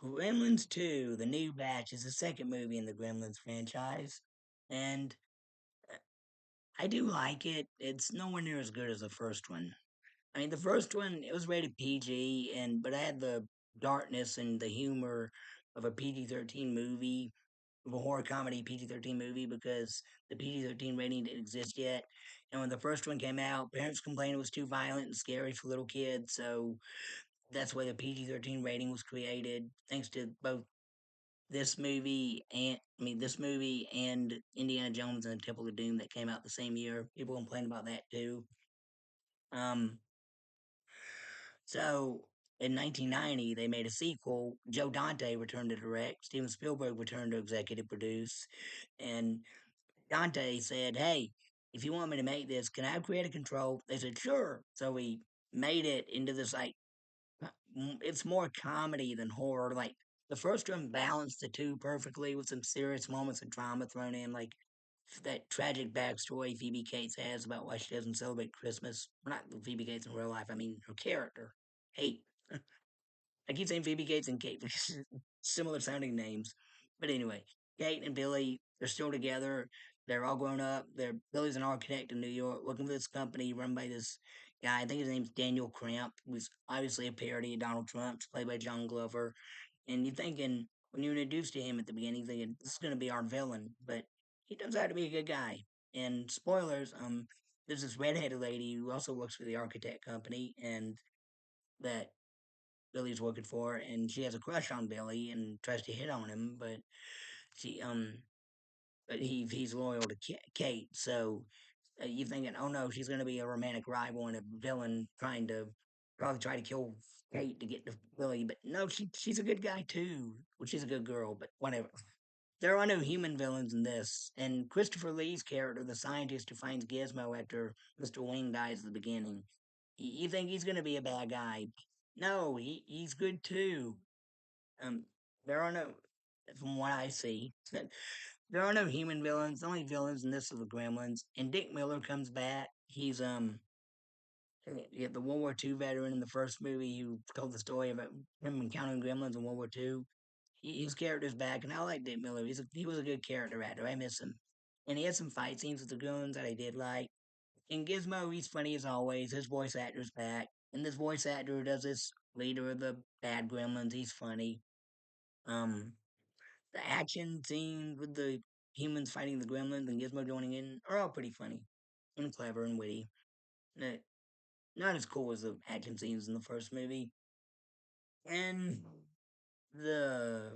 Gremlins 2, The New Batch, is the second movie in the Gremlins franchise. And I do like it. It's nowhere near as good as the first one. I mean, the first one, it was rated PG, but I had the darkness and the humor of a PG-13 movie, of a horror comedy PG-13 movie, because the PG-13 rating didn't exist yet. And when the first one came out, parents complained it was too violent and scary for little kids, so that's why the PG-13 rating was created, thanks to both this movie and Indiana Jones and the Temple of Doom that came out the same year. People complain about that too. Um, so in 1990, they made a sequel. Joe Dante returned to direct. Steven Spielberg returned to executive produce, and Dante said, "Hey, if you want me to make this, can I have creative control?" They said, "Sure." So we made it into this it's more comedy than horror. Like the first one balanced the two perfectly with some serious moments of drama thrown in, like that tragic backstory Phoebe Cates has about why she doesn't celebrate Christmas. Well, not Phoebe Cates in real life. I mean her character. Hey, I keep saying Phoebe Cates and Kate because similar sounding names. But anyway, Kate and Billy, they're still together. They're all grown up. Billy's an architect in New York, working for this company run by this guy. I think his name's Daniel Cramp, who's obviously a parody of Donald Trump, played by John Glover. And you're thinking, when you're introduced to him at the beginning, thinking, this is going to be our villain. But he turns out to be a good guy. And spoilers, there's this redheaded lady who also works for the architect company, and that Billy's working for, and she has a crush on Billy and tries to hit on him, she but he's loyal to Kate. So you're thinking, oh no, she's going to be a romantic rival and a villain trying to probably try to kill Kate to get to Billy. But no, she's a good guy too. Well, she's a good girl, but whatever. There are no human villains in this, and Christopher Lee's character, the scientist who finds Gizmo after Mr. Wing dies at the beginning, you think he's going to be a bad guy? No, he's good too. Um, there are no, from what I see, there are no human villains. The only villains in this are the Gremlins. And Dick Miller comes back. He's yeah, the World War II veteran in the first movie who told the story about him encountering Gremlins in World War II. His character's back, and I like Dick Miller. He was a good character actor. I miss him. And he had some fight scenes with the Gremlins that I did like. And Gizmo, he's funny as always. His voice actor's back. And this voice actor who does this leader of the bad Gremlins, he's funny. Um, the action scenes with the humans fighting the gremlins and Gizmo joining in are all pretty funny and clever and witty. Not, not as cool as the action scenes in the first movie. And the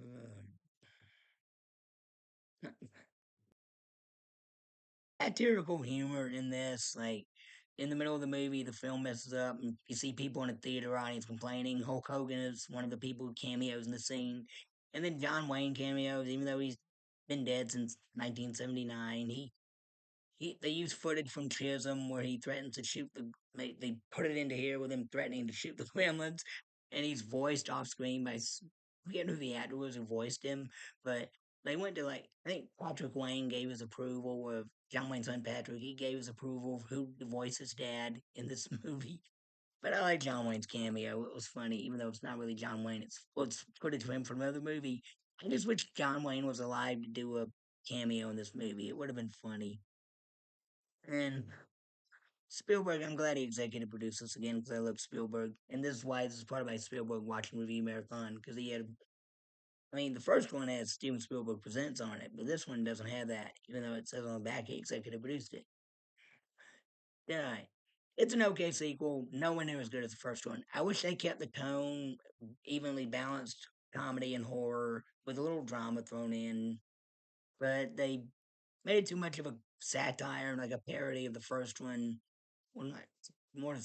satirical humor in this, like in the middle of the movie, the film messes up, and you see people in a theater audience complaining. Hulk Hogan is one of the people who cameos in the scene, and then John Wayne cameos, even though he's been dead since 1979. They use footage from Chisholm where he threatens to shoot they put it into here with him threatening to shoot the gremlins, and he's voiced off screen by I forget who the actor was who voiced him, but they went to like I think Patrick Wayne gave his approval of John Wayne's son Patrick. He gave his approval of who to voice his dad in this movie. But I like John Wayne's cameo. It was funny, even though it's not really John Wayne. It's footage of him from another movie. I just wish John Wayne was alive to do a cameo in this movie. It would have been funny. And Spielberg, I'm glad he executive produced this again because I love Spielberg. And this is why this is part of my Spielberg watching movie marathon because I mean, the first one has Steven Spielberg Presents on it, but this one doesn't have that, even though it says on the back he executive produced it. Yeah, it's an okay sequel, nowhere near as good as the first one. I wish they kept the tone evenly balanced comedy and horror with a little drama thrown in, but they made it too much of a satire and like a parody of the first one. Well, not more.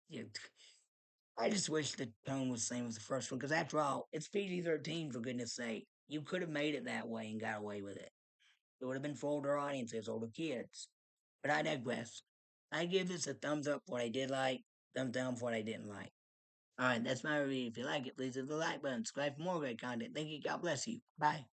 Yeah, I just wish the tone was the same as the first one, because after all, it's PG-13 for goodness sake. You could have made it that way and got away with it. It would have been for older audiences, older kids. But I digress. I give this a thumbs up for what I did like, thumbs down for what I didn't like. Alright, that's my review. If you like it, please hit the like button, subscribe for more great content. Thank you, God bless you. Bye.